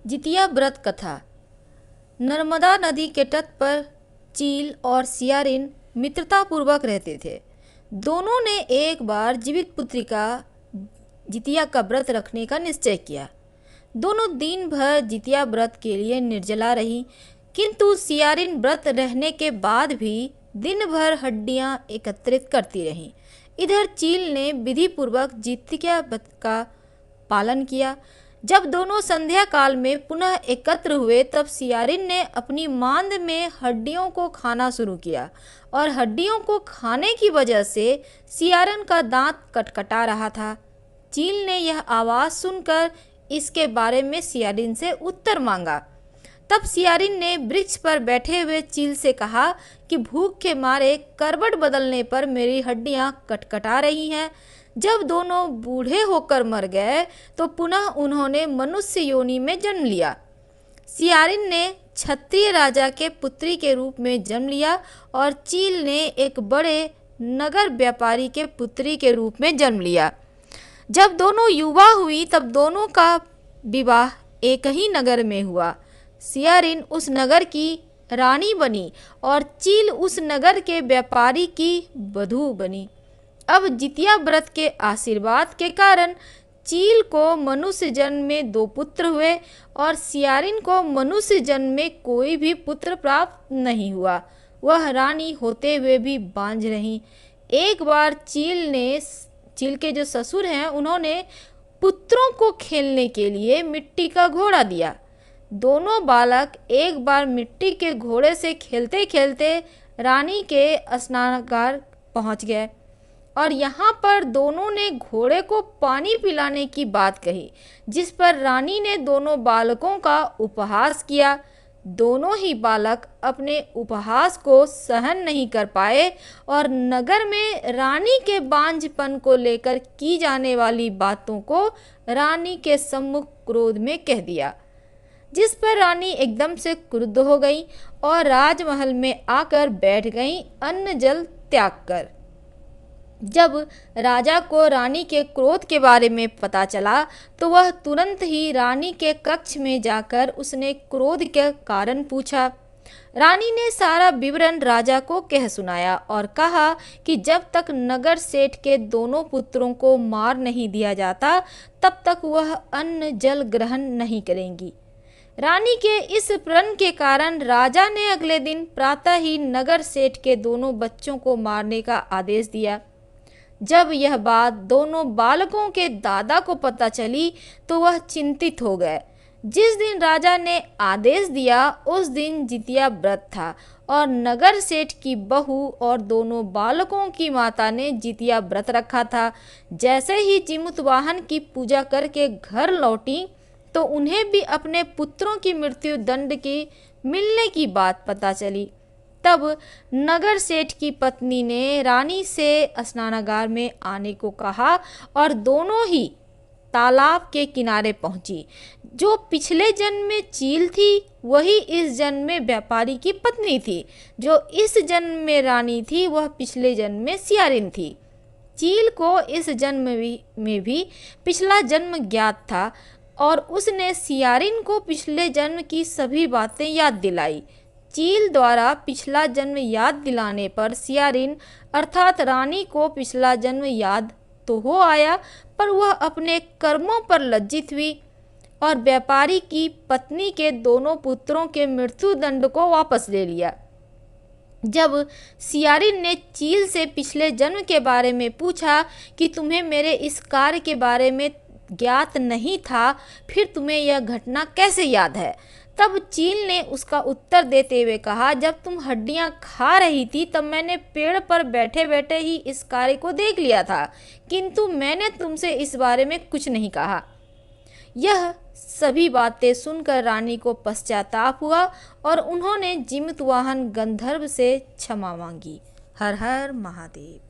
जितिया व्रत कथा। नर्मदा नदी के तट पर चील और सियारिन मित्रतापूर्वक रहते थे। दोनों ने एक बार जीवित पुत्री का जितिया का व्रत रखने का निश्चय किया। दोनों दिन भर जितिया व्रत के लिए निर्जला रही, किंतु सियारिन व्रत रहने के बाद भी दिन भर हड्डियां एकत्रित करती रहीं। इधर चील ने विधि पूर्वक जितिया व्रत का पालन किया। जब दोनों संध्या काल में पुनः एकत्र हुए, तब सियारिन ने अपनी मांद में हड्डियों को खाना शुरू किया और हड्डियों को खाने की वजह से सियारिन का दांत कटकटा रहा था। चील ने यह आवाज़ सुनकर इसके बारे में सियारिन से उत्तर मांगा। तब सियारिन ने वृक्ष पर बैठे हुए चील से कहा कि भूख के मारे करवट बदलने पर मेरी हड्डियां कटकटा रही हैं। जब दोनों बूढ़े होकर मर गए तो पुनः उन्होंने मनुष्य योनि में जन्म लिया। सियारिन ने क्षत्रिय राजा के पुत्री के रूप में जन्म लिया और चील ने एक बड़े नगर व्यापारी के पुत्री के रूप में जन्म लिया। जब दोनों युवा हुई, तब दोनों का विवाह एक ही नगर में हुआ। सियारिन उस नगर की रानी बनी और चील उस नगर के व्यापारी की वधू बनी। अब जितिया व्रत के आशीर्वाद के कारण चील को मनुष्य जन्म में 2 पुत्र हुए और सियारिन को मनुष्य जन्म में कोई भी पुत्र प्राप्त नहीं हुआ। वह रानी होते हुए भी बांझ रही। एक बार चील के जो ससुर हैं, उन्होंने पुत्रों को खेलने के लिए मिट्टी का घोड़ा दिया। दोनों बालक एक बार मिट्टी के घोड़े से खेलते खेलते रानी के स्नानागार पहुंच गए और यहाँ पर दोनों ने घोड़े को पानी पिलाने की बात कही, जिस पर रानी ने दोनों बालकों का उपहास किया। दोनों ही बालक अपने उपहास को सहन नहीं कर पाए और नगर में रानी के बांझपन को लेकर की जाने वाली बातों को रानी के सम्मुख क्रोध में कह दिया, जिस पर रानी एकदम से क्रुद्ध हो गई और राजमहल में आकर बैठ गई, अन्न जल त्याग कर। जब राजा को रानी के क्रोध के बारे में पता चला, तो वह तुरंत ही रानी के कक्ष में जाकर उसने क्रोध के कारण पूछा। रानी ने सारा विवरण राजा को कह सुनाया और कहा कि जब तक नगर सेठ के दोनों पुत्रों को मार नहीं दिया जाता, तब तक वह अन्न जल ग्रहण नहीं करेंगी। रानी के इस प्रण के कारण राजा ने अगले दिन प्रातः ही नगर सेठ के दोनों बच्चों को मारने का आदेश दिया। जब यह बात दोनों बालकों के दादा को पता चली, तो वह चिंतित हो गए। जिस दिन राजा ने आदेश दिया, उस दिन जितिया व्रत था और नगर सेठ की बहू और दोनों बालकों की माता ने जितिया व्रत रखा था। जैसे ही जीमूतवाहन की पूजा करके घर लौटी, तो उन्हें भी अपने पुत्रों की मृत्यु दंड की मिलने की बात पता चली। तब नगर सेठ की पत्नी ने रानी से स्नानागार में आने को कहा और दोनों ही तालाब के किनारे पहुंची। जो पिछले जन्म में चील थी, वही इस जन्म में व्यापारी की पत्नी थी। जो इस जन्म में रानी थी, वह पिछले जन्म में सियारिन थी। चील को इस जन्म में भी पिछला जन्म ज्ञात था और उसने सियारिन को पिछले जन्म की सभी बातें याद दिलाई। चील द्वारा पिछला जन्म याद दिलाने पर सियारिन अर्थात रानी को पिछला जन्म याद तो हो आया, पर वह अपने कर्मों पर लज्जित हुई और व्यापारी की पत्नी के दोनों पुत्रों के मृत्यु दंड को वापस ले लिया। जब सियारिन ने चील से पिछले जन्म के बारे में पूछा कि तुम्हें मेरे इस कार्य के बारे में ज्ञात नहीं था, फिर तुम्हें यह घटना कैसे याद है? तब चील ने उसका उत्तर देते हुए कहा, जब तुम हड्डियां खा रही थी, तब मैंने पेड़ पर बैठे बैठे ही इस कार्य को देख लिया था, किंतु मैंने तुमसे इस बारे में कुछ नहीं कहा। यह सभी बातें सुनकर रानी को पश्चाताप हुआ और उन्होंने जीमूतवाहन गंधर्व से क्षमा मांगी। हर हर महादेव।